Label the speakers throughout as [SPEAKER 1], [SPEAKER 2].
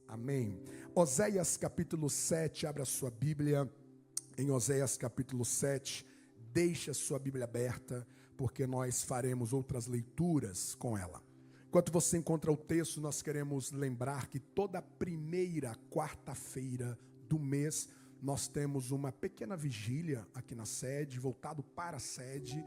[SPEAKER 1] Amém. Oséias capítulo 7, abra a sua Bíblia em Oséias capítulo 7, deixe a sua Bíblia aberta, porque nós faremos outras leituras com ela. Enquanto você encontra o texto, nós queremos lembrar que toda primeira quarta-feira do mês, nós temos uma pequena vigília aqui na sede, voltado para a sede,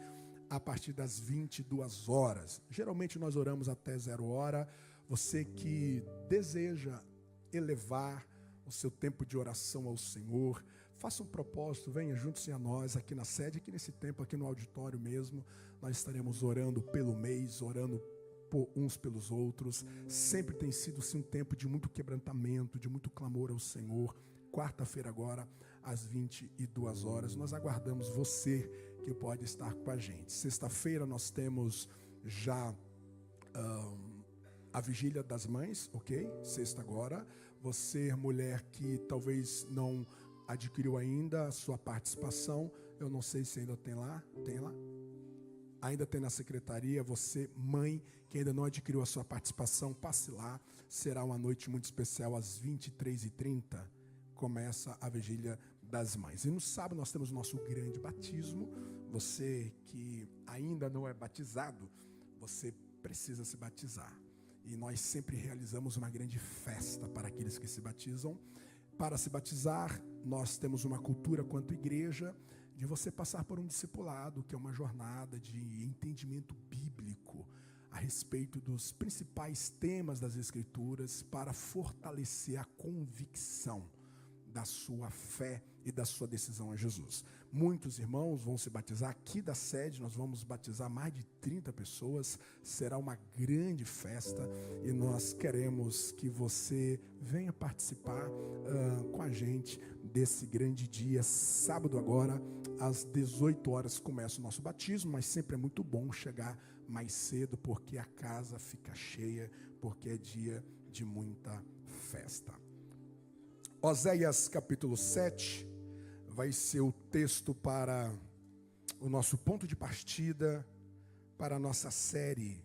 [SPEAKER 1] a partir das 22 horas. Geralmente nós oramos até 0 hora. Você que deseja elevar o seu tempo de oração ao Senhor, faça um propósito, venha junto-se a nós aqui na sede, aqui nesse tempo, aqui no auditório mesmo. Nós estaremos orando pelo mês, orando por uns pelos outros. Sempre tem sido sim, um tempo de muito quebrantamento, de muito clamor ao Senhor. Quarta-feira agora, às 22 horas, nós aguardamos você que pode estar com a gente. Sexta-feira nós temos já a vigília das mães, ok? Sexta agora. Você, mulher que talvez não adquiriu ainda a sua participação, eu não sei se ainda tem lá, ainda tem na secretaria. Você, mãe, que ainda não adquiriu a sua participação, passe lá. Será uma noite muito especial, às 23h30, começa a vigília das mães. E no sábado nós temos o nosso grande batismo. Você que ainda não é batizado, você precisa se batizar. E nós sempre realizamos uma grande festa para aqueles que se batizam. Para se batizar, nós temos uma cultura quanto igreja de você passar por um discipulado, que é uma jornada de entendimento bíblico a respeito dos principais temas das Escrituras para fortalecer a convicção da sua fé e da sua decisão a Jesus. Muitos irmãos vão se batizar aqui da sede, nós vamos batizar mais de 30 pessoas, será uma grande festa e nós queremos que você venha participar com a gente desse grande dia. Sábado agora, às 18 horas começa o nosso batismo, mas sempre é muito bom chegar mais cedo, porque a casa fica cheia, porque é dia de muita festa. Oséias capítulo 7 vai ser o texto para o nosso ponto de partida para a nossa série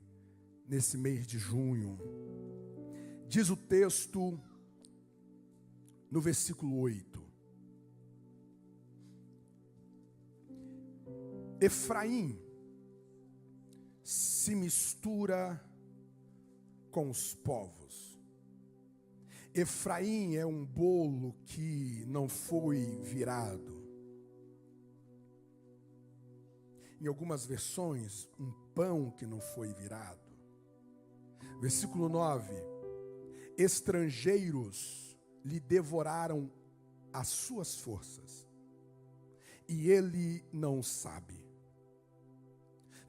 [SPEAKER 1] nesse mês de junho. Diz o texto no versículo 8: Efraim se mistura com os povos. Efraim é um bolo que não foi virado. Em algumas versões, um pão que não foi virado. Versículo 9: Estrangeiros lhe devoraram as suas forças, e ele não sabe.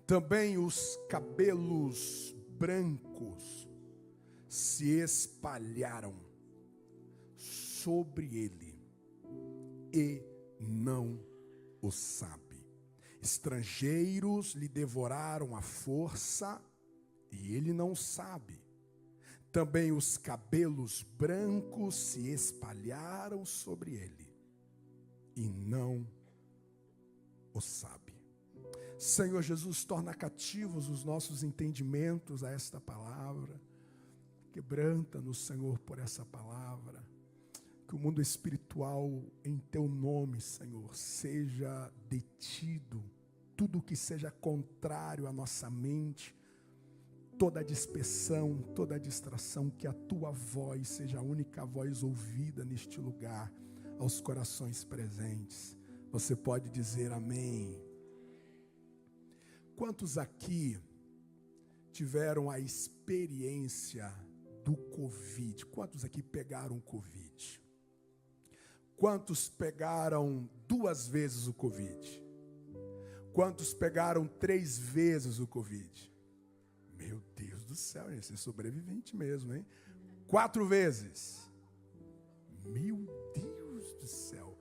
[SPEAKER 1] Também os cabelos brancos se espalharam sobre ele e não o sabe. Estrangeiros lhe devoraram a força e ele não sabe. Também os cabelos brancos se espalharam sobre ele e não o sabe. Senhor Jesus, torna cativos os nossos entendimentos a esta palavra. Quebranta-nos, Senhor, por essa palavra. Que o mundo espiritual, em Teu nome, Senhor, seja detido. Tudo que seja contrário à nossa mente, toda a dispersão, toda a distração, que a Tua voz seja a única voz ouvida neste lugar, aos corações presentes. Você pode dizer amém. Quantos aqui tiveram a experiência do Covid? Quantos aqui pegaram Covid? Quantos pegaram 2 vezes o Covid? Quantos pegaram 3 vezes o Covid? Meu Deus do céu, gente, você é sobrevivente mesmo, hein? 4 vezes. Meu Deus do céu.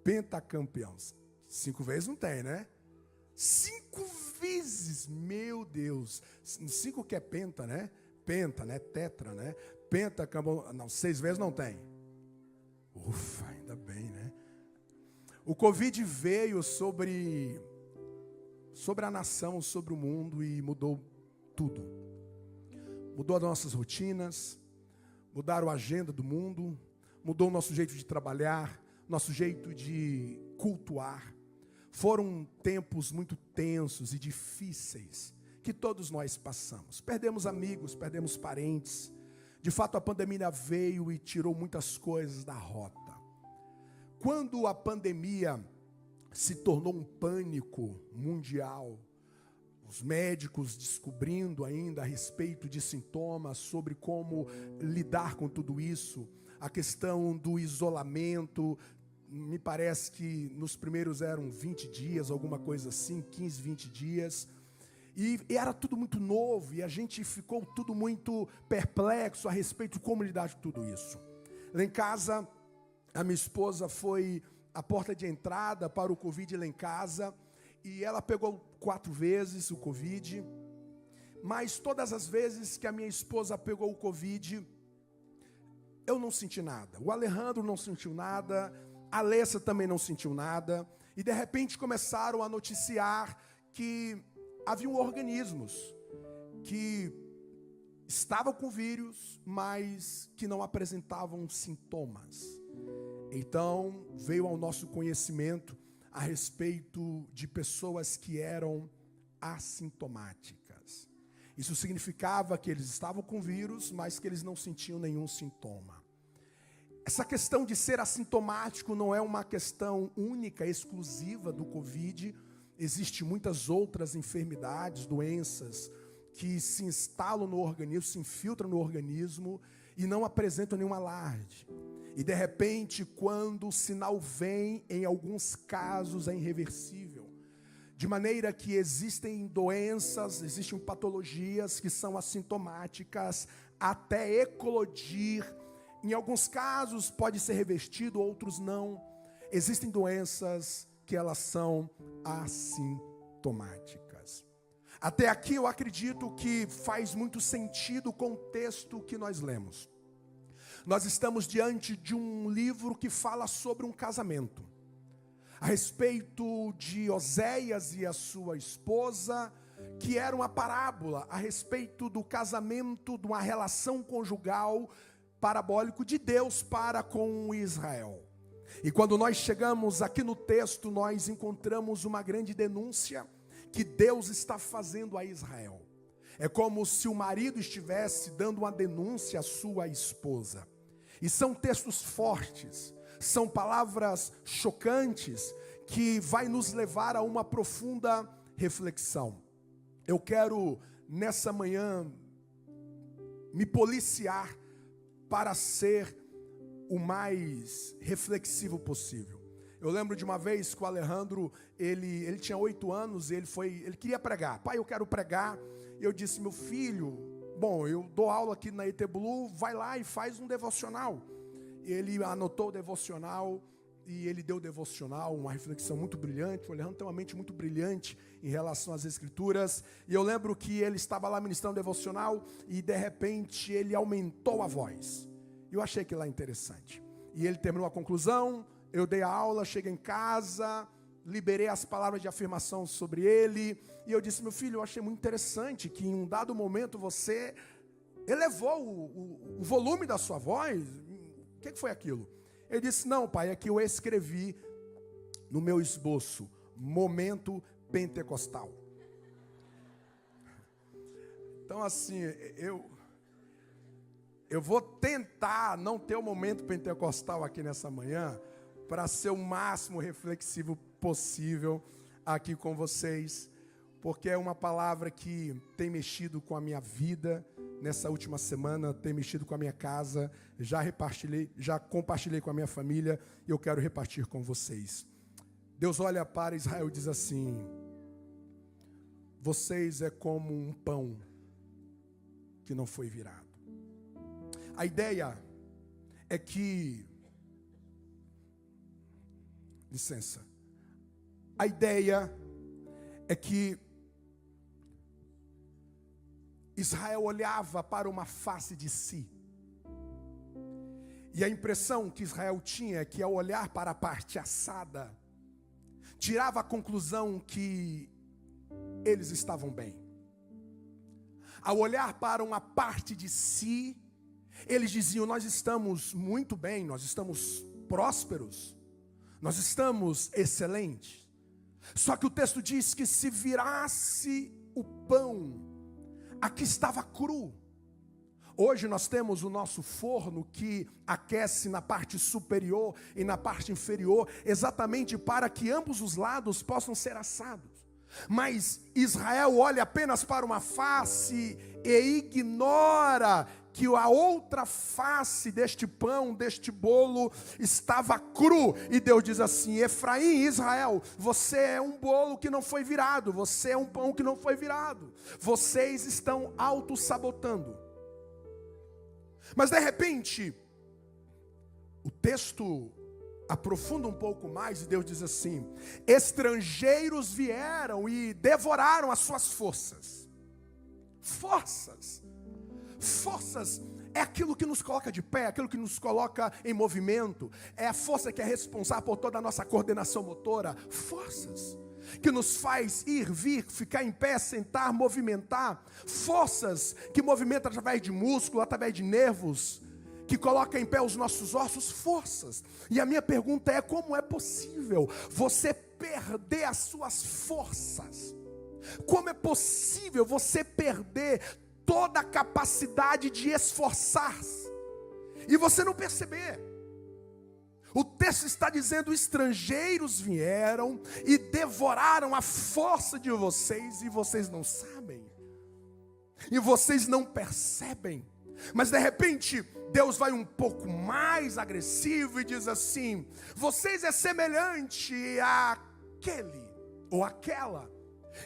[SPEAKER 1] Pentacampeão. 5 vezes não tem, né? 5 vezes, meu Deus. 5 que é penta, né? Penta, né? Tetra, né? Pentacampeão. Não, 6 vezes não tem. Ufa, ainda bem, né? O Covid veio sobre a nação, sobre o mundo e mudou tudo. Mudou as nossas rotinas, mudaram a agenda do mundo, mudou o nosso jeito de trabalhar, nosso jeito de cultuar. Foram tempos muito tensos e difíceis que todos nós passamos. Perdemos amigos, perdemos parentes. De fato, a pandemia veio e tirou muitas coisas da rota. Quando a pandemia se tornou um pânico mundial, os médicos descobrindo ainda a respeito de sintomas, sobre como lidar com tudo isso, a questão do isolamento, me parece que nos primeiros eram 20 dias, alguma coisa assim, 15, 20 dias, e era tudo muito novo, e a gente ficou tudo muito perplexo a respeito de como lidar com tudo isso. Lá em casa, a minha esposa foi a porta de entrada para o Covid lá em casa, e ela pegou 4 vezes o Covid, mas todas as vezes que a minha esposa pegou o Covid, eu não senti nada. O Alejandro não sentiu nada, a Alessa também não sentiu nada, e de repente começaram a noticiar que haviam organismos que estavam com vírus, mas que não apresentavam sintomas. Então veio ao nosso conhecimento a respeito de pessoas que eram assintomáticas. Isso significava que eles estavam com vírus, mas que eles não sentiam nenhum sintoma. Essa questão de ser assintomático não é uma questão única, exclusiva do Covid. Existem muitas outras enfermidades, doenças, que se instalam no organismo, se infiltram no organismo e não apresentam nenhum alarde. E de repente, quando o sinal vem, em alguns casos é irreversível. De maneira que existem doenças, existem patologias que são assintomáticas até eclodir. Em alguns casos pode ser revertido, outros não. Existem doenças que elas são assintomáticas. Até aqui eu acredito que faz muito sentido com o texto que nós lemos. Nós estamos diante de um livro que fala sobre um casamento. A respeito de Oséias e a sua esposa, que era uma parábola a respeito do casamento, de uma relação conjugal parabólico de Deus para com Israel. E quando nós chegamos aqui no texto, nós encontramos uma grande denúncia que Deus está fazendo a Israel. É como se o marido estivesse dando uma denúncia à sua esposa. E são textos fortes, são palavras chocantes que vai nos levar a uma profunda reflexão. Eu quero nessa manhã me policiar para ser o mais reflexivo possível. Eu lembro de uma vez que o Alejandro, ele tinha 8 anos, ele queria pregar. Pai, eu quero pregar. E eu disse, meu filho, bom, eu dou aula aqui na ET Blue, vai lá e faz um devocional. Ele anotou o devocional e ele deu o devocional, uma reflexão muito brilhante. O Alejandro tem uma mente muito brilhante em relação às Escrituras. E eu lembro que ele estava lá ministrando o devocional e de repente ele aumentou a voz. Eu achei aquilo lá interessante. E ele terminou a conclusão, eu dei a aula, cheguei em casa, liberei as palavras de afirmação sobre ele. E eu disse, meu filho, eu achei muito interessante que em um dado momento você elevou o volume da sua voz. O que foi aquilo? Ele disse, não, pai, é que eu escrevi no meu esboço, momento pentecostal. Então assim, eu vou tentar não ter o momento pentecostal aqui nessa manhã, para ser o máximo reflexivo possível aqui com vocês, porque é uma palavra que tem mexido com a minha vida nessa última semana, tem mexido com a minha casa, já compartilhei com a minha família e eu quero repartir com vocês. Deus olha para Israel e diz assim, vocês é como um pão que não foi virado. A ideia é que, licença, a ideia é que Israel olhava para uma face de si. E a impressão que Israel tinha é que ao olhar para a parte assada, tirava a conclusão que eles estavam bem. Ao olhar para uma parte de si, Eles diziam: nós estamos muito bem, nós estamos prósperos, nós estamos excelentes. Só que o texto diz que se virasse o pão, aqui estava cru. Hoje nós temos o nosso forno que aquece na parte superior e na parte inferior, exatamente para que ambos os lados possam ser assados. Mas Israel olha apenas para uma face e ignora que a outra face deste pão, deste bolo, estava cru. E Deus diz assim: Efraim e Israel, você é um bolo que não foi virado, você é um pão que não foi virado. Vocês estão auto-sabotando. Mas de repente, o texto aprofunda um pouco mais e Deus diz assim: estrangeiros vieram e devoraram as suas forças. Forças é aquilo que nos coloca de pé, aquilo que nos coloca em movimento. É a força que é responsável por toda a nossa coordenação motora. Forças que nos faz ir, vir, ficar em pé, sentar, movimentar. Forças que movimentam através de músculo, através de nervos, que coloca em pé os nossos ossos. Forças. E a minha pergunta é: como é possível você perder as suas forças? Como é possível você perder toda a capacidade de esforçar-se e você não perceber? O texto está dizendo: estrangeiros vieram e devoraram a força de vocês, e vocês não sabem, e vocês não percebem. Mas de repente Deus vai um pouco mais agressivo e diz assim: vocês é semelhante àquele ou àquela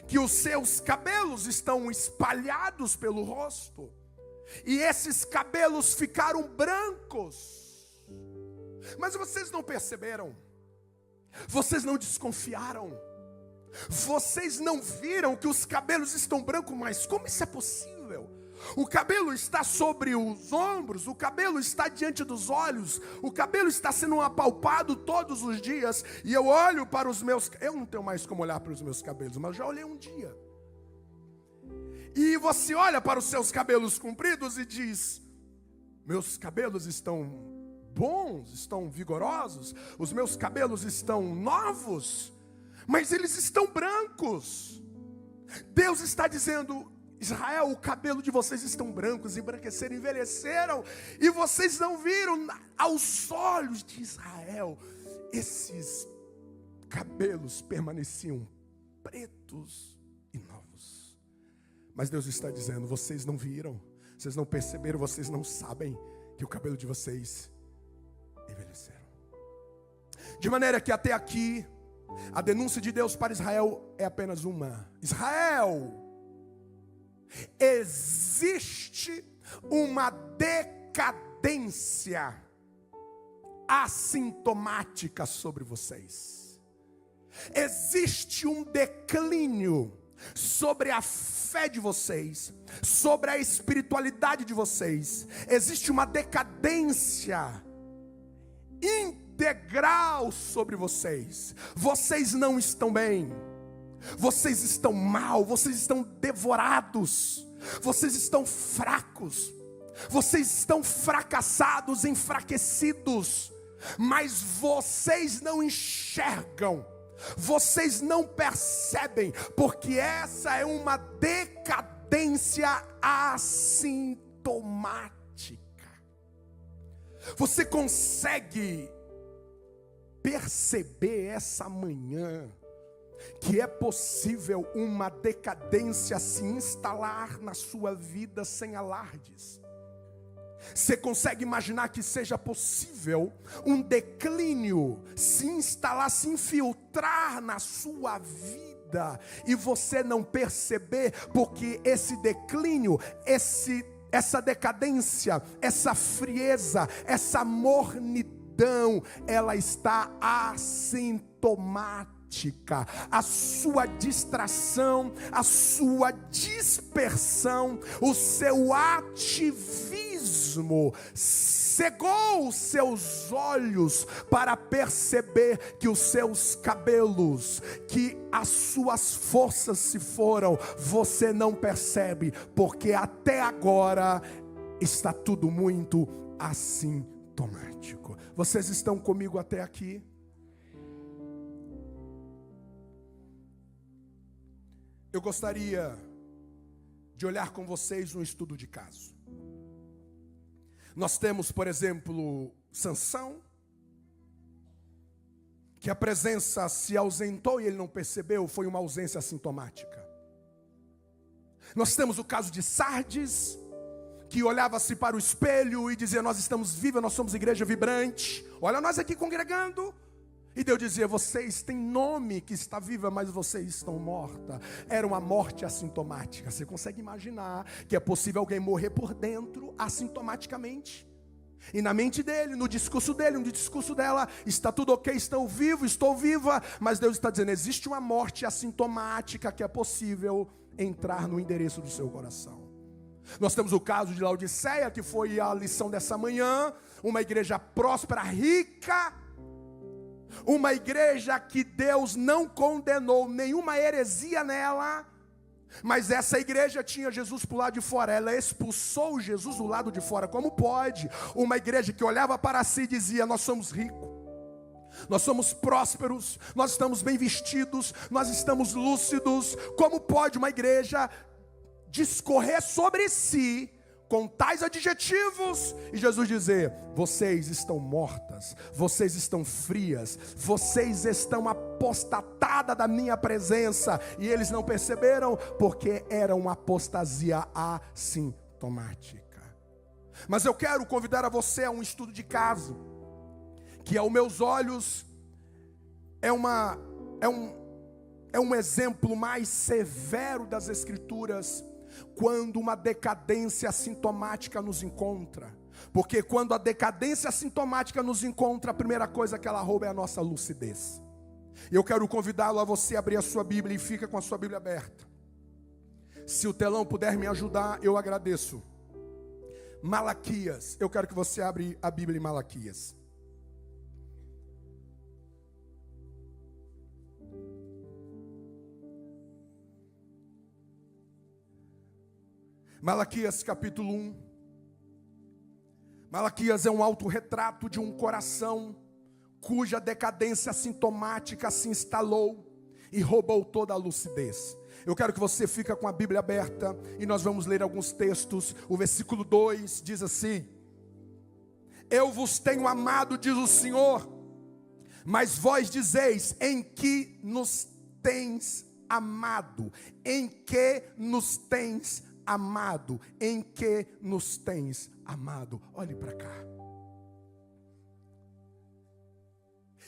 [SPEAKER 1] que os seus cabelos estão espalhados pelo rosto, e esses cabelos ficaram brancos. Mas vocês não perceberam, vocês não desconfiaram, vocês não viram que os cabelos estão brancos. Mas como isso é possível? O cabelo está sobre os ombros, o cabelo está diante dos olhos, o cabelo está sendo apalpado todos os dias. E eu olho para os meus, eu não tenho mais como olhar para os meus cabelos, mas eu já olhei um dia. E você olha para os seus cabelos compridos e diz: meus cabelos estão bons, estão vigorosos, os meus cabelos estão novos, mas eles estão brancos. Deus está dizendo: Israel, o cabelo de vocês estão brancos, embranqueceram, envelheceram, e vocês não viram. Aos olhos de Israel, esses cabelos permaneciam pretos e novos. Mas Deus está dizendo: vocês não viram, vocês não perceberam, vocês não sabem que o cabelo de vocês envelheceram. De maneira que até aqui, a denúncia de Deus para Israel é apenas uma: Israel, existe uma decadência assintomática sobre vocês. Existe um declínio sobre a fé de vocês, sobre a espiritualidade de vocês. Existe uma decadência integral sobre vocês. Vocês não estão bem, vocês estão mal, vocês estão devorados, vocês estão fracos, vocês estão fracassados, enfraquecidos. Mas vocês não enxergam, vocês não percebem, porque essa é uma decadência assintomática. Você consegue perceber essa manhã que é possível uma decadência se instalar na sua vida sem alardes? Você consegue imaginar que seja possível um declínio se instalar, se infiltrar na sua vida e você não perceber? Porque esse declínio, essa decadência, essa frieza, essa mornidão, ela está assintomática. A sua distração, a sua dispersão, o seu ativismo cegou os seus olhos para perceber que os seus cabelos, que as suas forças se foram. Você não percebe, porque até agora está tudo muito assintomático. Vocês estão comigo até aqui? Eu gostaria de olhar com vocês um estudo de caso. Nós temos, por exemplo, Sansão, que a presença se ausentou e ele não percebeu, foi uma ausência assintomática. Nós temos o caso de Sardes, que olhava-se para o espelho e dizia: nós estamos vivos, nós somos igreja vibrante, olha nós aqui congregando. E Deus dizia: vocês têm nome que está viva, mas vocês estão morta. Era uma morte assintomática. Você consegue imaginar que é possível alguém morrer por dentro assintomaticamente? E na mente dele, no discurso dele, no discurso dela, está tudo ok, estou vivo, estou viva. Mas Deus está dizendo: existe uma morte assintomática que é possível entrar no endereço do seu coração. Nós temos o caso de Laodiceia, que foi a lição dessa manhã. Uma igreja próspera, rica, uma igreja que Deus não condenou nenhuma heresia nela, mas essa igreja tinha Jesus para o lado de fora. Ela expulsou Jesus do lado de fora. Como pode? Uma igreja que olhava para si e dizia: nós somos ricos, nós somos prósperos, nós estamos bem vestidos, nós estamos lúcidos. Como pode uma igreja discorrer sobre si com tais adjetivos e Jesus dizer: vocês estão mortas, vocês estão frias, vocês estão apostatadas da minha presença? E eles não perceberam, porque era uma apostasia assintomática. Mas eu quero convidar a você a um estudo de caso, que aos meus olhos é um exemplo mais severo das Escrituras, quando uma decadência assintomática nos encontra. Porque quando a decadência assintomática nos encontra, a primeira coisa que ela rouba é a nossa lucidez. Eu quero convidá-lo a você abrir a sua Bíblia, e fica com a sua Bíblia aberta. Se o telão puder me ajudar, eu agradeço. Malaquias, eu quero que você abra a Bíblia em Malaquias. Malaquias capítulo 1. Malaquias é um autorretrato de um coração cuja decadência sintomática se instalou e roubou toda a lucidez. Eu quero que você fique com a Bíblia aberta e nós vamos ler alguns textos. O versículo 2 diz assim: eu vos tenho amado, diz o Senhor, mas vós dizeis: em que nos tens amado? Em que nos tens amado? Em que nos tens amado? Olhe para cá.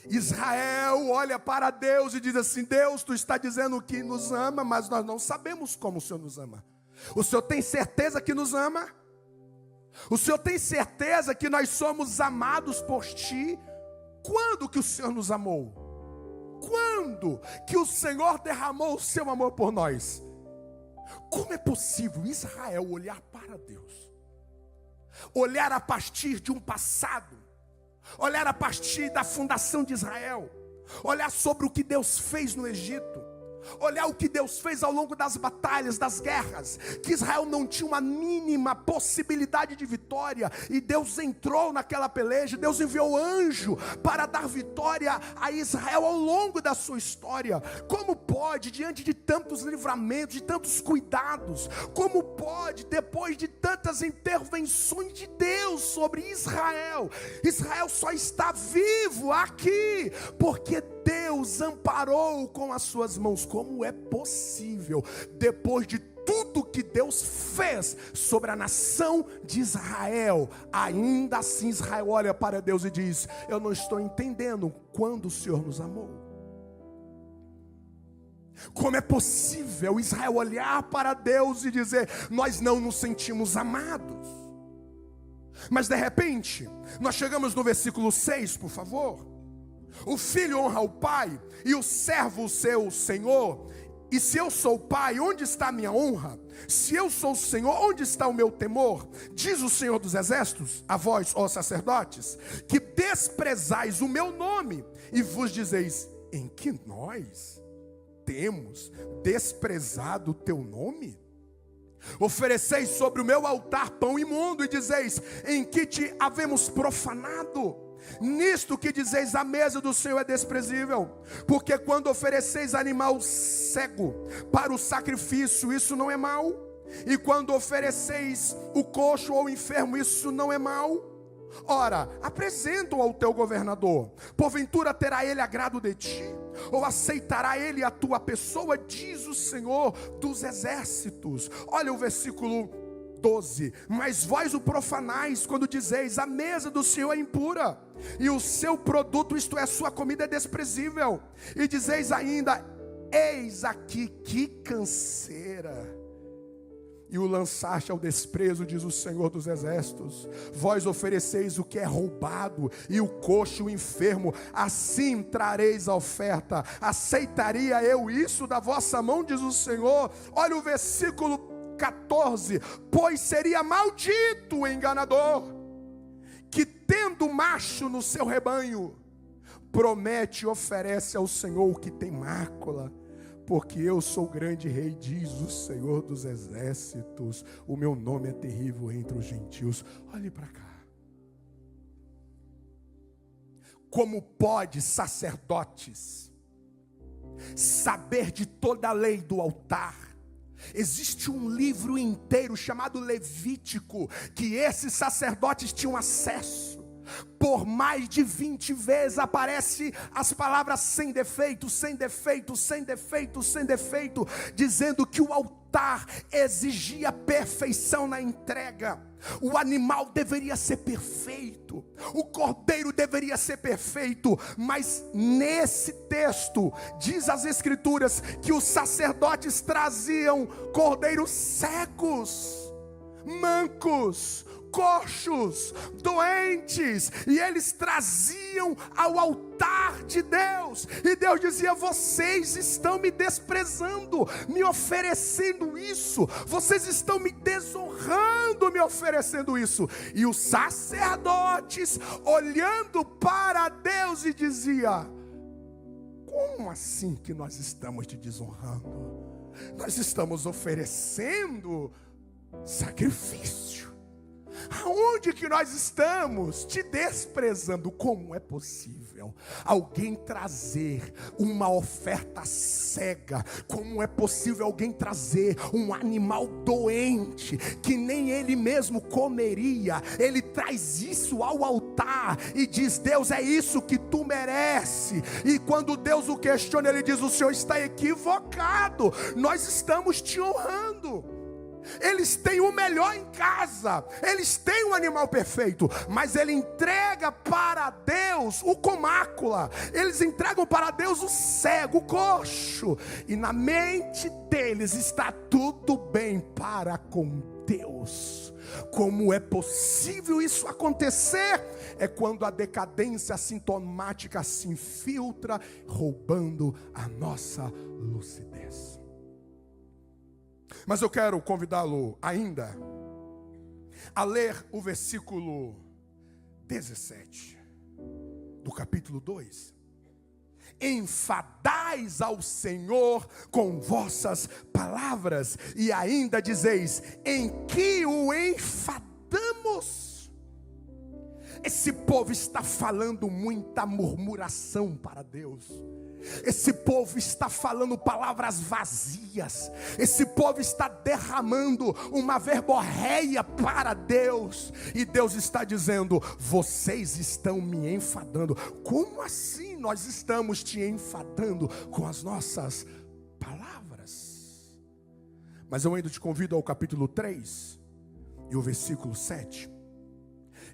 [SPEAKER 1] Israel olha para Deus e diz assim: Deus, tu está dizendo que nos ama, mas nós não sabemos como o Senhor nos ama. O Senhor tem certeza que nos ama? O Senhor tem certeza que nós somos amados por ti? Quando que o Senhor nos amou? Quando que o Senhor derramou o seu amor por nós? Como é possível Israel olhar para Deus, olhar a partir de um passado, olhar a partir da fundação de Israel, olhar sobre o que Deus fez no Egito, olhar o que Deus fez ao longo das batalhas, das guerras, que Israel não tinha uma mínima possibilidade de vitória, e Deus entrou naquela peleja, Deus enviou anjo para dar vitória a Israel ao longo da sua história. Como pode, diante de tantos livramentos, de tantos cuidados, como pode, depois de tantas intervenções de Deus sobre Israel, Israel só está vivo aqui, porque Deus amparou com as suas mãos? Como é possível, depois de tudo que Deus fez sobre a nação de Israel, ainda assim Israel olha para Deus e diz: eu não estou entendendo quando o Senhor nos amou. Como é possível Israel olhar para Deus e dizer: nós não nos sentimos amados? Mas de repente, nós chegamos no versículo 6, por favor. O filho honra o pai e o servo o seu senhor. E se eu sou pai, onde está a minha honra? Se eu sou o Senhor, onde está o meu temor? Diz o Senhor dos exércitos a vós, ó sacerdotes, que desprezais o meu nome e vos dizeis: em que nós temos desprezado o teu nome? Ofereceis sobre o meu altar pão imundo, e dizeis: em que te havemos profanado? Nisto que dizeis, a mesa do Senhor é desprezível. Porque quando ofereceis animal cego para o sacrifício, isso não é mal. E quando ofereceis o coxo ou o enfermo, isso não é mal. Ora, apresenta-o ao teu governador. Porventura terá ele agrado de ti? Ou aceitará ele a tua pessoa? Diz o Senhor dos exércitos. Olha o versículo 12. Mas vós o profanais quando dizeis: a mesa do Senhor é impura, e o seu produto, isto é, a sua comida, é desprezível. E dizeis ainda: eis aqui que canseira. E o lançaste ao desprezo, diz o Senhor dos exércitos. Vós ofereceis o que é roubado, e o coxo e o enfermo, assim trareis a oferta. Aceitaria eu isso da vossa mão, diz o Senhor? Olha o versículo 14. Pois seria maldito o enganador, que tendo macho no seu rebanho, promete e oferece ao Senhor o que tem mácula. Porque eu sou o grande rei, diz o Senhor dos exércitos. O meu nome é terrível entre os gentios. Olhe para cá. Como pode sacerdotes saber de toda a lei do altar? Existe um livro inteiro chamado Levítico, que esses sacerdotes tinham acesso. Por mais de 20 vezes aparece as palavras sem defeito, sem defeito, sem defeito, sem defeito, dizendo que o altar exigia perfeição na entrega. O animal deveria ser perfeito, o cordeiro deveria ser perfeito. Mas nesse texto diz as escrituras que os sacerdotes traziam cordeiros cegos, mancos, coxos, doentes, e eles traziam ao altar de Deus, e Deus dizia: vocês estão me desprezando, me oferecendo isso, vocês estão me desonrando, me oferecendo isso. E os sacerdotes olhando para Deus e dizia: como assim que nós estamos te desonrando? Nós estamos oferecendo sacrifício. Aonde que nós estamos te desprezando? Como é possível alguém trazer uma oferta cega? Como é possível alguém trazer um animal doente, que nem ele mesmo comeria? Ele traz isso ao altar e diz: Deus, é isso que tu merece. E quando Deus o questiona, ele diz: o Senhor está equivocado, nós estamos te honrando. Eles têm o melhor em casa, eles têm um animal perfeito, mas ele entrega para Deus o com mácula, eles entregam para Deus o cego, o coxo, e na mente deles está tudo bem para com Deus. Como é possível isso acontecer? É quando a decadência sintomática se infiltra, roubando a nossa lucidez. Mas eu quero convidá-lo ainda a ler o versículo 17 do capítulo 2. Enfadais ao Senhor com vossas palavras, e ainda dizeis: em que o enfadamos? Esse povo está falando muita murmuração para Deus. Esse povo está falando palavras vazias. Esse povo está derramando uma verborreia para Deus. E Deus está dizendo: vocês estão me enfadando. Como assim nós estamos te enfadando com as nossas palavras? Mas eu ainda te convido ao capítulo 3 e o versículo 7.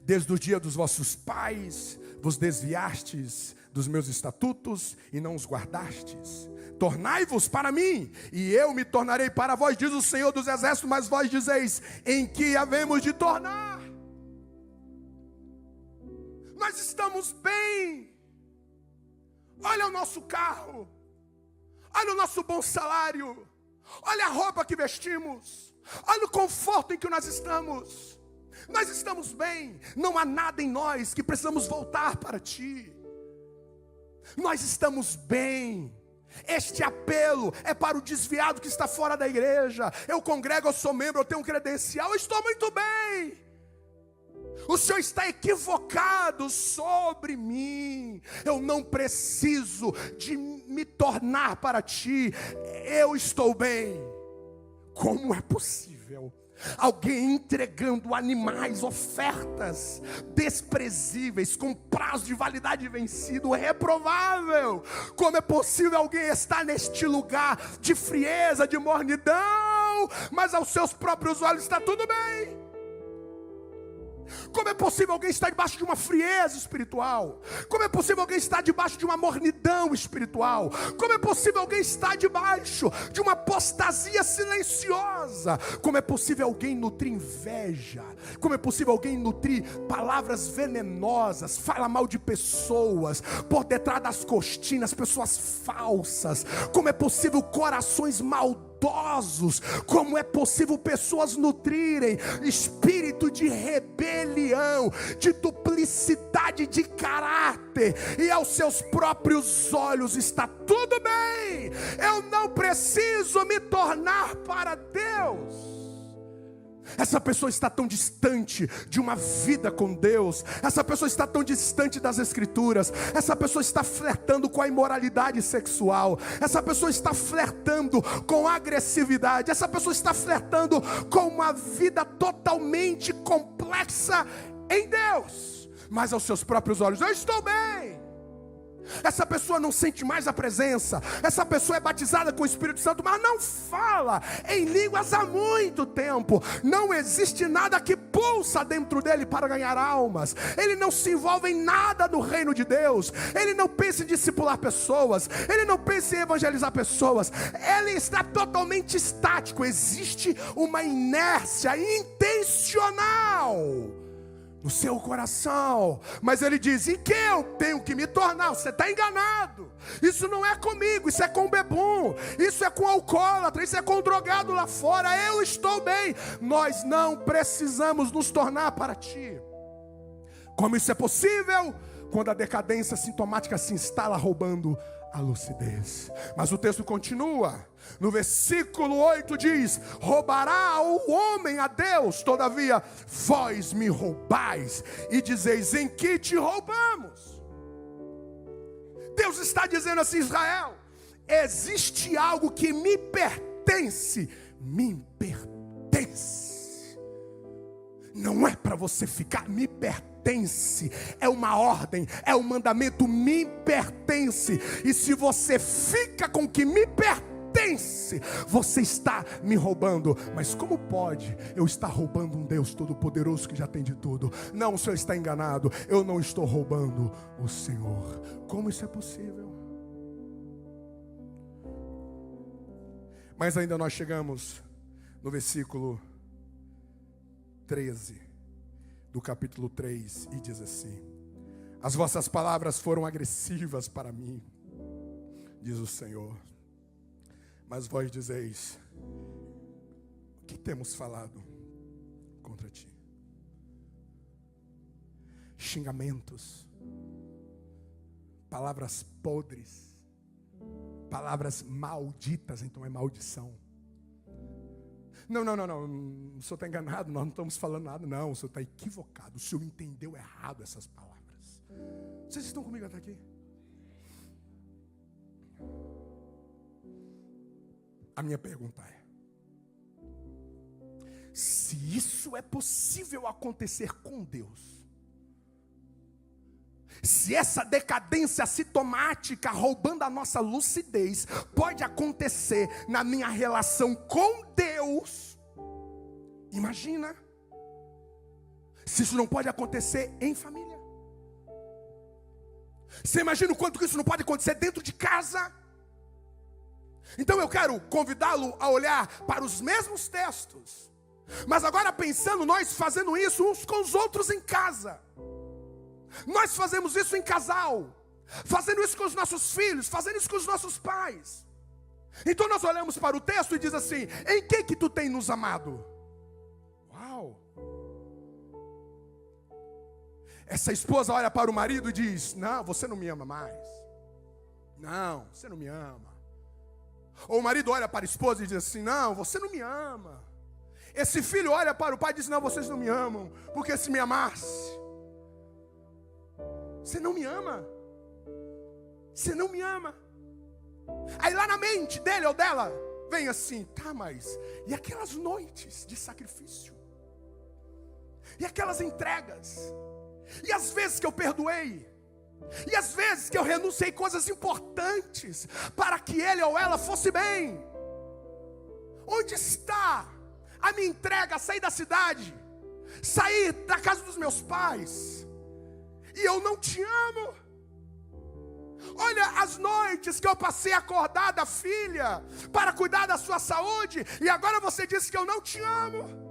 [SPEAKER 1] Desde o dia dos vossos pais vos desviastes dos meus estatutos e não os guardastes. Tornai-vos para mim, e eu me tornarei para vós, diz o Senhor dos exércitos. Mas vós dizeis: em que havemos de tornar? Nós estamos bem. Olha o nosso carro, olha o nosso bom salário, olha a roupa que vestimos, olha o conforto em que nós estamos. Nós estamos bem, não há nada em nós que precisamos voltar para ti. Nós estamos bem. Este apelo é para o desviado que está fora da igreja. Eu congrego, eu sou membro, eu tenho um credencial, eu estou muito bem. O Senhor está equivocado sobre mim. Eu não preciso de me tornar para ti. Eu estou bem. Como é possível alguém entregando animais, ofertas desprezíveis, com prazo de validade vencido, reprovável? Como é possível alguém estar neste lugar de frieza, de mornidão, mas aos seus próprios olhos está tudo bem? Como é possível alguém estar debaixo de uma frieza espiritual? Como é possível alguém estar debaixo de uma mornidão espiritual? Como é possível alguém estar debaixo de uma apostasia silenciosa? Como é possível alguém nutrir inveja? Como é possível alguém nutrir palavras venenosas, falar mal de pessoas, por detrás das cortinas, pessoas falsas? Como é possível corações maldosos? Como é possível pessoas nutrirem espírito de rebelião, de duplicidade de caráter, e aos seus próprios olhos está tudo bem? Eu não preciso me tornar para Deus. Essa pessoa está tão distante de uma vida com Deus. Essa pessoa está tão distante das Escrituras. Essa pessoa está flertando com a imoralidade sexual. Essa pessoa está flertando com a agressividade. Essa pessoa está flertando com uma vida totalmente complexa em Deus, mas aos seus próprios olhos, eu estou bem. Essa pessoa não sente mais a presença. Essa pessoa é batizada com o Espírito Santo, mas não fala em línguas há muito tempo. Não existe nada que pulsa dentro dele para ganhar almas. Ele não se envolve em nada no reino de Deus. Ele não pensa em discipular pessoas. Ele não pensa em evangelizar pessoas. Ele está totalmente estático. Existe uma inércia intencional no seu coração. Mas ele diz: em que eu tenho que me tornar? Você está enganado. Isso não é comigo, isso é com o bebum, isso é com o alcoólatra, isso é com o drogado lá fora. Eu estou bem. Nós não precisamos nos tornar para ti. Como isso é possível? Quando a decadência sintomática se instala, roubando a lucidez. Mas o texto continua. No versículo 8 diz: roubará o homem a Deus? Todavia vós me roubais e dizeis: em que te roubamos? Deus está dizendo assim: Israel, existe algo que me pertence. Me pertence. Não é para você ficar, me pertence. É uma ordem, é um mandamento, me pertence. E se você fica com o que me pertence, você está me roubando. Mas como pode eu estar roubando um Deus todo-poderoso que já tem de tudo? Não, o Senhor está enganado. Eu não estou roubando o Senhor. Como isso é possível? Mas ainda nós chegamos no versículo 13 do capítulo 3 e diz assim: as vossas palavras foram agressivas para mim, diz o Senhor, mas vós dizeis: o que temos falado contra ti? Xingamentos, palavras podres, palavras malditas. Então é maldição. Não, o senhor está enganado, nós não estamos falando nada. Não, o senhor está equivocado, o senhor entendeu errado essas palavras. Vocês estão comigo até aqui? A minha pergunta é: se isso é possível acontecer com Deus, se essa decadência sintomática roubando a nossa lucidez pode acontecer na minha relação com Deus, imagina se isso não pode acontecer em família. Você imagina o quanto que isso não pode acontecer dentro de casa? Então eu quero convidá-lo a olhar para os mesmos textos, mas agora pensando nós fazendo isso uns com os outros em casa. Nós fazemos isso em casal, fazendo isso com os nossos filhos, fazendo isso com os nossos pais. Então nós olhamos para o texto e diz assim: em que tu tem nos amado? Uau! Essa esposa olha para o marido e diz: não, você não me ama mais. Não, você não me ama. Ou o marido olha para a esposa e diz assim: não, você não me ama. Esse filho olha para o pai e diz: não, vocês não me amam, porque se me amasse. Você não me ama. Você não me ama. Aí lá na mente dele ou dela vem assim: tá, mas e aquelas noites de sacrifício? E aquelas entregas? E as vezes que eu perdoei? E as vezes que eu renunciei coisas importantes para que ele ou ela fosse bem? Onde está a minha entrega a sair da cidade, sair da casa dos meus pais, e eu não te amo? Olha as noites que eu passei acordada, filha, para cuidar da sua saúde, e agora você diz que eu não te amo.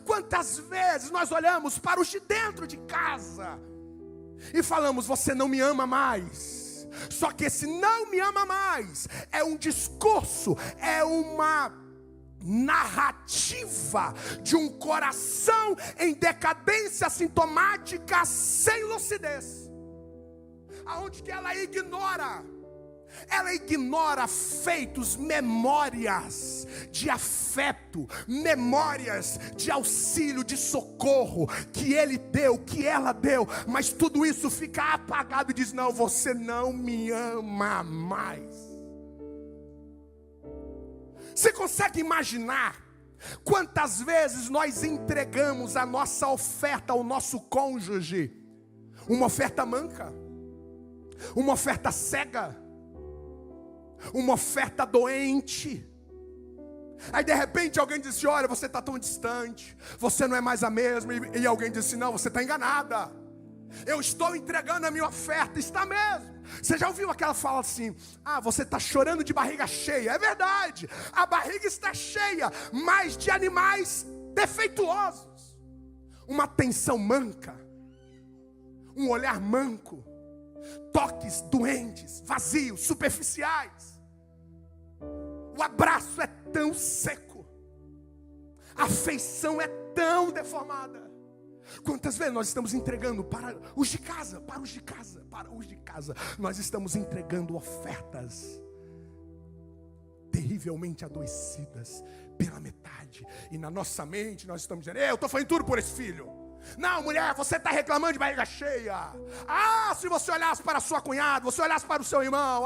[SPEAKER 1] Quantas vezes nós olhamos para os de dentro de casa e falamos: você não me ama mais. Só que esse não me ama mais é um discurso, é uma narrativa de um coração em decadência sintomática, sem lucidez, aonde que ela ignora feitos, memórias de afeto, memórias de auxílio, de socorro que ele deu, que ela deu, mas tudo isso fica apagado e diz: não, você não me ama mais. Você consegue imaginar quantas vezes nós entregamos a nossa oferta ao nosso cônjuge? Uma oferta manca, uma oferta cega, uma oferta doente. Aí de repente alguém disse: olha, você está tão distante, você não é mais a mesma. E alguém disse: não, você está enganada, eu estou entregando a minha oferta. Está mesmo. Você já ouviu aquela fala assim: ah, você está chorando de barriga cheia? É verdade, a barriga está cheia, mas de animais defeituosos. Uma atenção manca, um olhar manco, toques doentes, vazios, superficiais. O abraço é tão seco, a afeição é tão deformada. Quantas vezes nós estamos entregando para os de casa, nós estamos entregando ofertas terrivelmente adoecidas pela metade. E na nossa mente nós estamos dizendo: eu estou fazendo tudo por esse filho. Não, mulher, você está reclamando de barriga cheia. Ah, se você olhasse para a sua cunhada, você olhasse para o seu irmão,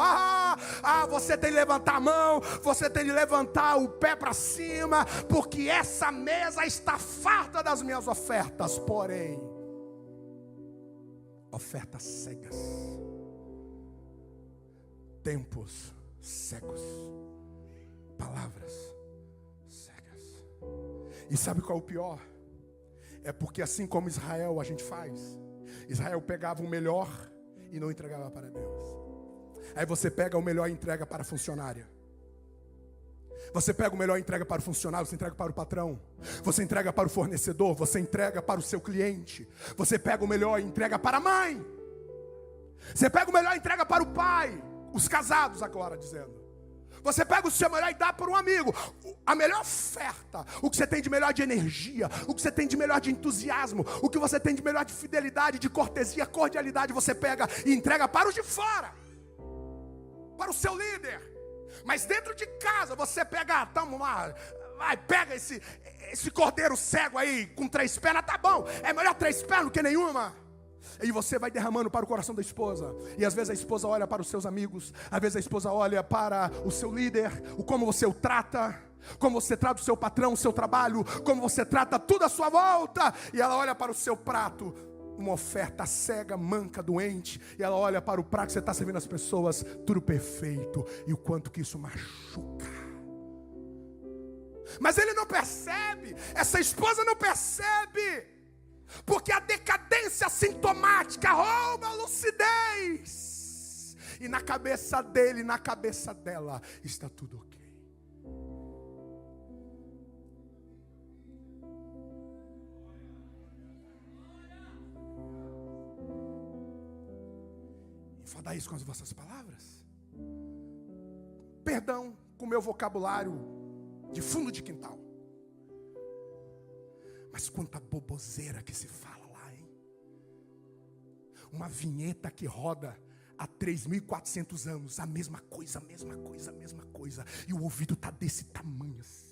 [SPEAKER 1] você tem que levantar a mão, você tem que levantar o pé para cima, porque essa mesa está farta das minhas ofertas. Porém, ofertas cegas, tempos cegos, palavras cegas. E sabe qual é o pior? É porque assim como Israel a gente faz. Israel pegava o melhor e não entregava para Deus. Aí você pega o melhor e entrega para a funcionária. Você pega o melhor e entrega para o funcionário, você entrega para o patrão. Você entrega para o fornecedor, você entrega para o seu cliente. Você pega o melhor e entrega para a mãe. Você pega o melhor e entrega para o pai. Os casados agora dizendo. Você pega o seu melhor e dá para um amigo. A melhor oferta, o que você tem de melhor de energia, o que você tem de melhor de entusiasmo, o que você tem de melhor de fidelidade, de cortesia, cordialidade, você pega e entrega para os de fora, para o seu líder. Mas dentro de casa você pega, pega esse cordeiro cego aí com 3 pernas, tá bom, é melhor 3 pernas do que nenhuma. E você vai derramando para o coração da esposa. E às vezes a esposa olha para os seus amigos, às vezes a esposa olha para o seu líder, como você o trata, como você trata o seu patrão, o seu trabalho, como você trata tudo à sua volta. E ela olha para o seu prato, uma oferta cega, manca, doente. E ela olha para o prato que você está servindo as pessoas, tudo perfeito. E o quanto que isso machuca. Mas ele não percebe, essa esposa não percebe. Porque a decadência sintomática rouba a lucidez. E na cabeça dele, na cabeça dela, está tudo ok. Enfadar isso com as vossas palavras. Perdão com o meu vocabulário de fundo de quintal. Mas quanta boboseira que se fala lá, hein? Uma vinheta que roda há 3.400 anos, a mesma coisa, a mesma coisa, a mesma coisa. E o ouvido está desse tamanho assim.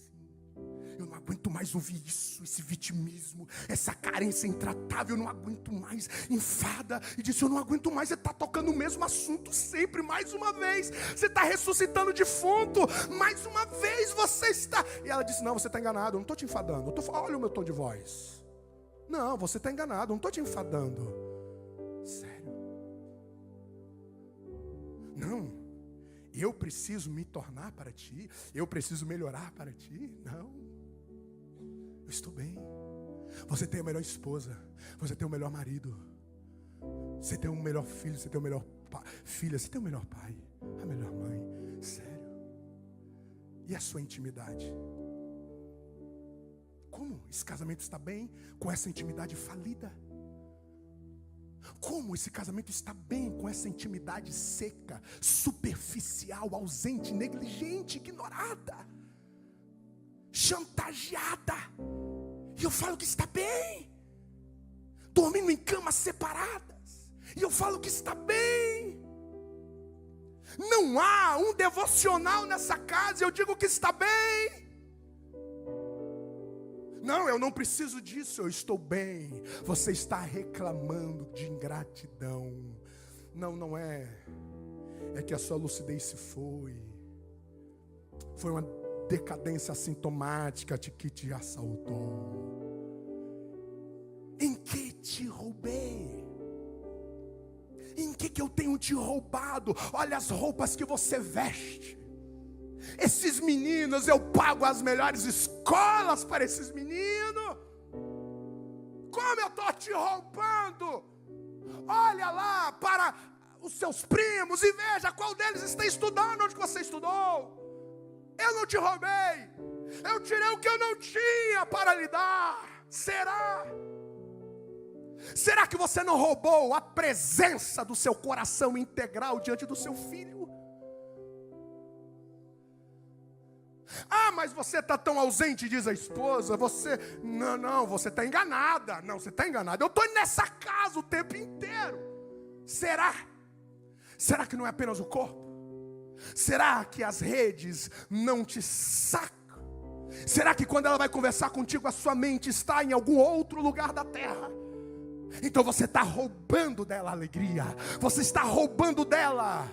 [SPEAKER 1] Eu não aguento mais ouvir isso, esse vitimismo, essa carência intratável, eu não aguento mais. Enfada e disse, eu não aguento mais, você está tocando o mesmo assunto sempre, mais uma vez. Você está ressuscitando defunto, mais uma vez você está... E ela disse, não, você está enganado, eu não estou te enfadando. Olha o meu tom de voz. Não, você está enganado, eu não estou te enfadando. Sério. Não, eu preciso me tornar para ti, eu preciso melhorar para ti. Não. Eu estou bem. Você tem a melhor esposa, você tem o melhor marido, você tem o melhor filho, você tem o melhor filha, você tem o melhor pai, a melhor mãe. Sério. E a sua intimidade? Como esse casamento está bem com essa intimidade falida? Como esse casamento está bem com essa intimidade seca, superficial, ausente, negligente, ignorada, chantageada? E eu falo que está bem, dormindo em camas separadas, e eu falo que está bem. Não há um devocional nessa casa, eu digo que está bem. Não, eu não preciso disso, eu estou bem. Você está reclamando de ingratidão. Não é. É que a sua lucidez se foi. Foi uma decadência assintomática que te assaltou. Em que te roubei? Em que eu tenho te roubado? Olha as roupas que você veste. Esses meninos, eu pago as melhores escolas para esses meninos. Como eu estou te roubando? Olha lá para os seus primos e veja qual deles está estudando onde você estudou. Eu não te roubei. Eu tirei o que eu não tinha para lhe dar. Será? Será que você não roubou a presença do seu coração integral diante do seu filho? Ah, mas você está tão ausente, diz a esposa. Não, você está enganada. Não, você está enganada. Eu estou nessa casa o tempo inteiro. Será? Será que não é apenas o corpo? Será que as redes não te sacam? Será que quando ela vai conversar contigo, a sua mente está em algum outro lugar da terra? Então você está roubando dela alegria. Você está roubando dela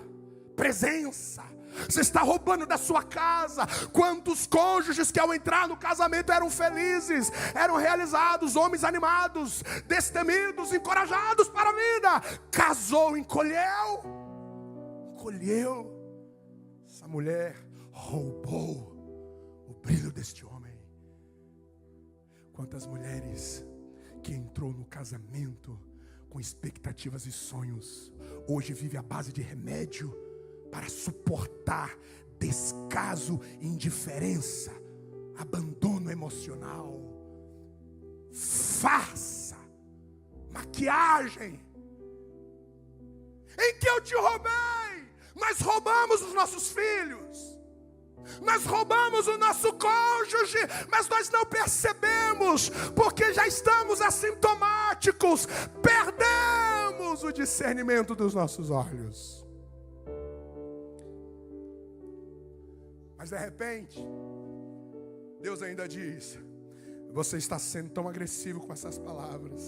[SPEAKER 1] presença. Você está roubando da sua casa. Quantos cônjuges que ao entrar no casamento eram felizes, eram realizados, homens animados, destemidos, encorajados para a vida. Casou, encolheu. Essa mulher roubou o brilho deste homem. Quantas mulheres que entrou no casamento com expectativas e sonhos, hoje vive à base de remédio para suportar descaso, indiferença, abandono emocional, farsa, maquiagem. Em que eu te roubei? Nós roubamos os nossos filhos, nós roubamos o nosso cônjuge, mas nós não percebemos, porque já estamos assintomáticos, perdemos o discernimento dos nossos olhos. Mas de repente, Deus ainda diz: você está sendo tão agressivo com essas palavras.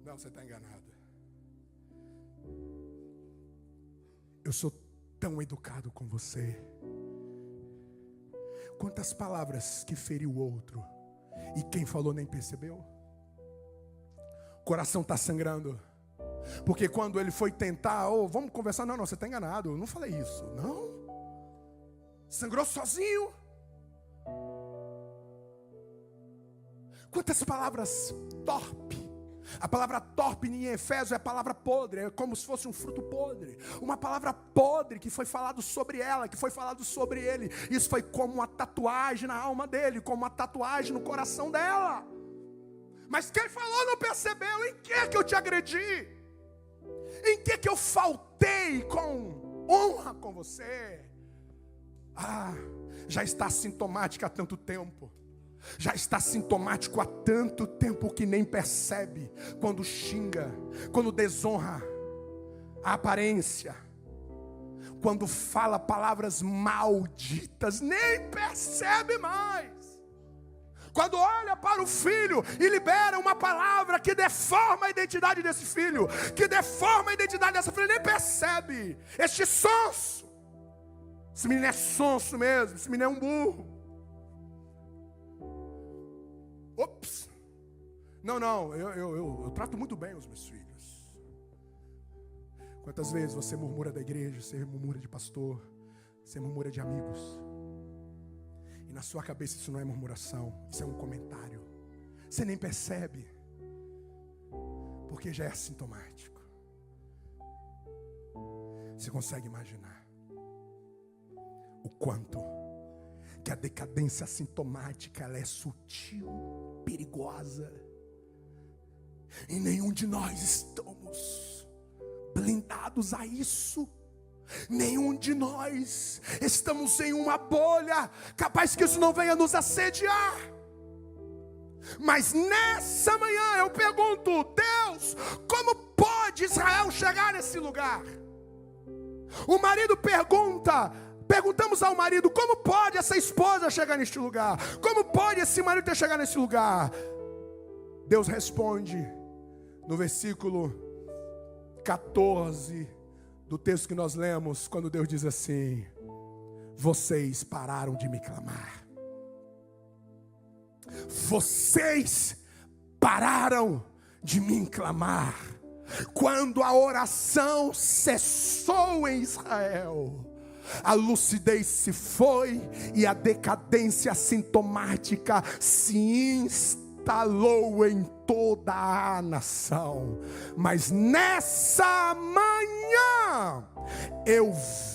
[SPEAKER 1] Não, você está enganada. Eu sou tão educado com você. Quantas palavras que feriu o outro, e quem falou nem percebeu. O coração está sangrando. Porque quando ele foi tentar, vamos conversar, não, você está enganado, eu não falei isso, não. Sangrou sozinho. Quantas palavras torpe. A palavra torpe em Efésio é a palavra podre, é como se fosse um fruto podre. Uma palavra podre que foi falado sobre ela, que foi falado sobre ele. Isso foi como uma tatuagem na alma dele, como uma tatuagem no coração dela. Mas quem falou não percebeu. Em que eu te agredi? Em que eu faltei com honra com você? Já está sintomática há tanto tempo. já está sintomático há tanto tempo que nem percebe, quando xinga, quando desonra a aparência, quando fala palavras malditas, nem percebe mais. Quando olha para o filho e libera uma palavra que deforma a identidade desse filho, que deforma a identidade dessa filha, nem percebe. Este sonso, esse menino é sonso mesmo, esse menino é um burro. Ops, não, eu trato muito bem os meus filhos. Quantas vezes você murmura da igreja, você murmura de pastor, você murmura de amigos, e na sua cabeça isso não é murmuração, isso é um comentário. Você nem percebe, porque já é sintomático. Você consegue imaginar o quanto que a decadência sintomática ela é sutil, perigosa, e nenhum de nós estamos blindados a isso. Nenhum de nós estamos em uma bolha capaz que isso não venha nos assediar. Mas nessa manhã eu pergunto: Deus, como pode Israel chegar nesse lugar? O marido perguntamos ao marido: como pode essa esposa chegar neste lugar? Como pode esse marido ter chegado nesse lugar? Deus responde no versículo 14 do texto que nós lemos, quando Deus diz assim: vocês pararam de me clamar. Vocês pararam de me clamar. Quando a oração cessou em Israel, a lucidez se foi e a decadência sintomática se instalou em toda a nação. Mas nessa manhã eu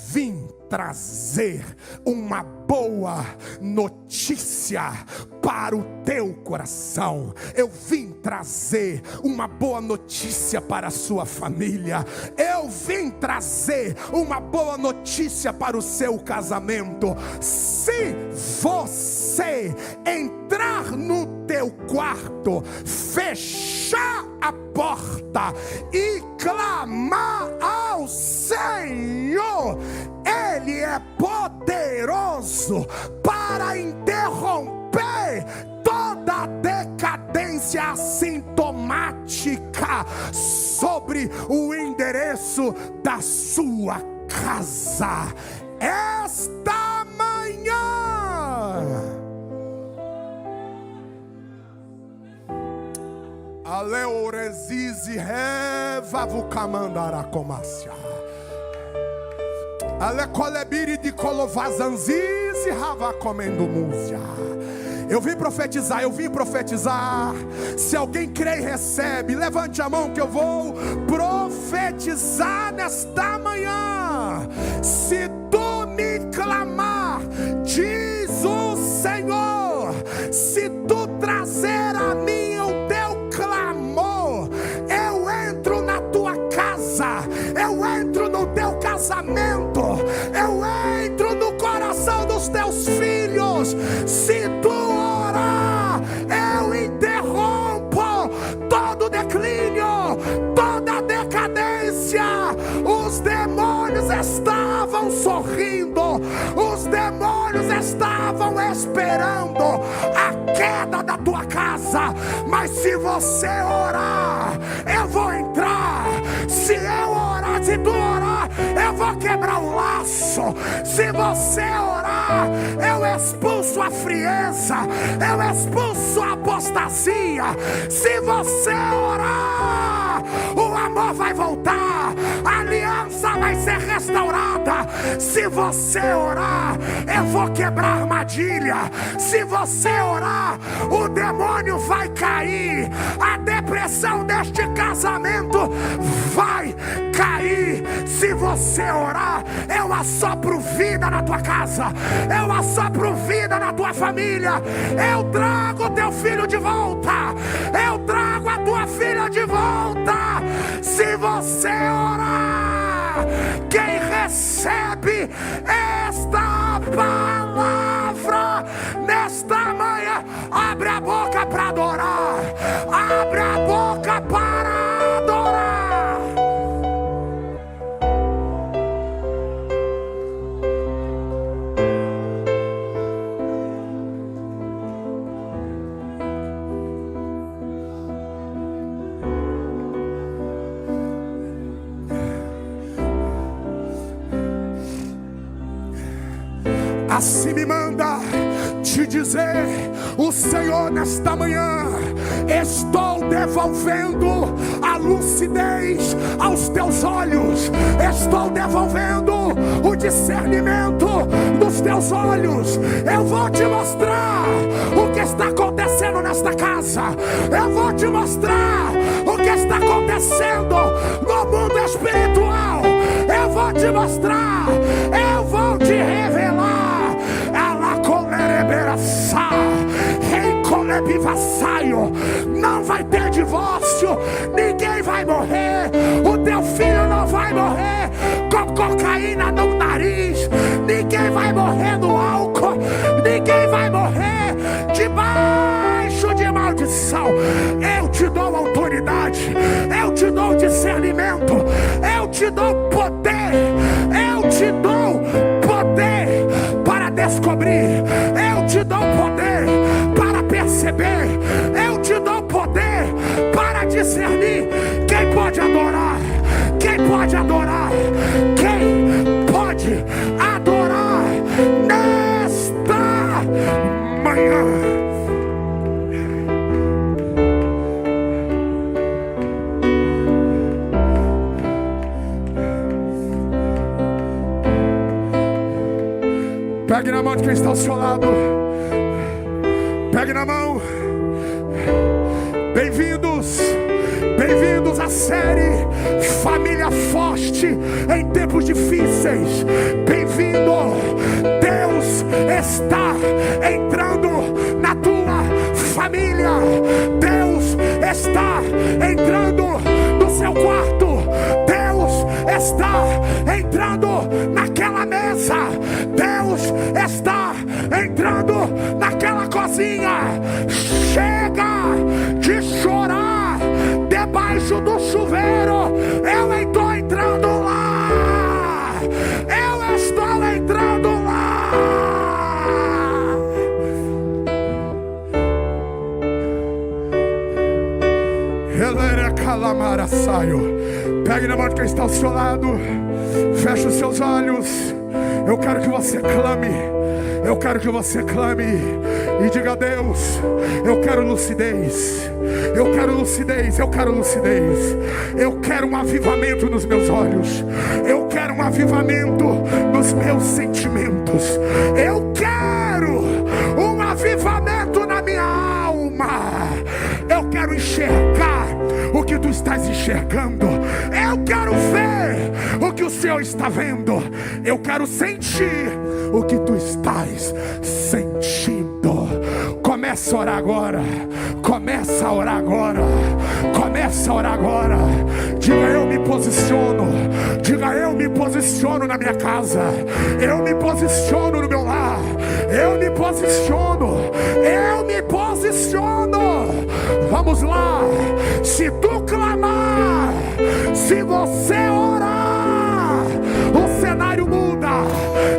[SPEAKER 1] vim trazer uma boa notícia para o teu coração. Eu vim trazer uma boa notícia para a sua família. Eu vim trazer uma boa notícia para o seu casamento. Se você entrar no teu quarto, fechar a porta e clamar ao Senhor, Ele é poderoso para interromper toda a decadência assintomática sobre o endereço da sua casa. Esta manhã, Aleorezizi revavukamandara comácia. Alecolebiri de colovazanzizi ravacomendo múzia. Eu vim profetizar. Se alguém crê e recebe, levante a mão que eu vou profetizar nesta manhã. Se tu me clamar, diz o Senhor, se tu trazer a mim o teu clamor, eu entro na tua casa, eu entro no teu casamento, eu entro no coração dos teus filhos. Se tu orar, eu interrompo todo declínio, toda decadência. Os demônios estavam sorrindo, os demônios estavam esperando a queda da tua casa. Mas se você orar, eu vou entrar. Se tu orar, eu vou quebrar o laço. Se você orar, eu expulso a frieza, eu expulso a apostasia. Se você orar, o amor vai voltar, a aliança vai ser restaurada. Se você orar, eu vou quebrar a armadilha. Se você orar, o demônio vai cair, a depressão deste casamento vai cair. Se você orar, eu assopro vida na tua casa, eu assopro vida na tua família. Eu trago o teu filho de volta, eu trago a tua filha de volta. Se você orar, quem recebe esta palavra nesta manhã, Assim me manda te dizer o Senhor nesta manhã: estou devolvendo a lucidez aos teus olhos, estou devolvendo o discernimento dos teus olhos. Eu vou te mostrar o que está acontecendo nesta casa, eu vou te mostrar o que está acontecendo no mundo espiritual, eu vou te mostrar, eu vou te revelar. Ela colereberaçá, rei colebivassaio. Não vai ter divórcio, ninguém vai morrer, o teu filho não vai morrer com cocaína no nariz, ninguém vai morrer no álcool, ninguém vai morrer debaixo de maldição. Eu te dou autoridade, eu te dou discernimento, eu te dou poder, eu te dou poder para descobrir, eu te dou poder para perceber, eu te dou poder para discernir quem pode adorar, quem pode adorar, quem pode adorar nesta manhã. Pegue na mão de quem está ao seu lado. Pegue na mão. Bem-vindos, bem-vindos à série Família Forte em tempos difíceis. Bem-vindo. Deus está entrando na tua família. Deus está entrando no seu quarto. Deus está entrando naquela mesa. Deus está entrando naquela cozinha. Chega de chorar debaixo do chuveiro. Eu estou entrando lá. Eu estou entrando lá. Pegue na mão de quem está ao seu lado. Feche os seus olhos. Eu quero que você clame. Eu quero que você clame e diga a Deus: eu quero lucidez. Eu quero lucidez, eu quero lucidez. Eu quero um avivamento nos meus olhos. Eu quero um avivamento nos meus sentimentos. Eu quero um avivamento na minha alma. Eu quero enxergar o que tu estás enxergando. Eu quero ver o que o Senhor está vendo. Eu quero sentir o que tu estás sentindo. Começa a orar agora. Começa a orar agora. Começa a orar agora. Diga: eu me posiciono. Diga: eu me posiciono na minha casa. Eu me posiciono no meu lar. Eu me posiciono. Eu me posiciono. Vamos lá. Se tu clamar, se você orar, o cenário muda.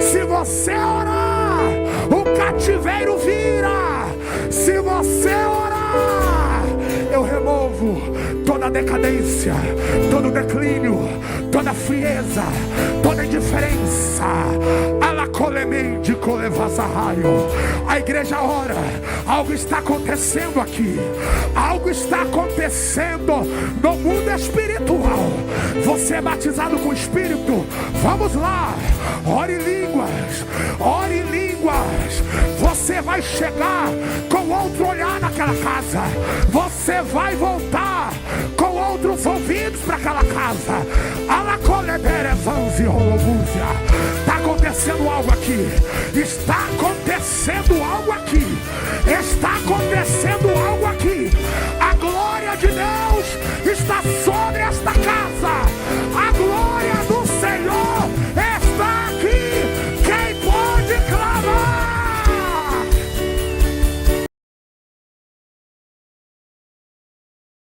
[SPEAKER 1] Se você orar, o cativeiro vira. Se você orar, eu removo toda decadência, todo declínio, toda frieza, toda indiferença. A igreja ora. Algo está acontecendo aqui. Algo está acontecendo no mundo espiritual. Você é batizado com o Espírito. Vamos lá. Ore em línguas. Ore em línguas. Você vai chegar com outro olhar naquela casa. Você vai voltar com outros ouvidos para aquela casa. Está acontecendo algo aqui. Está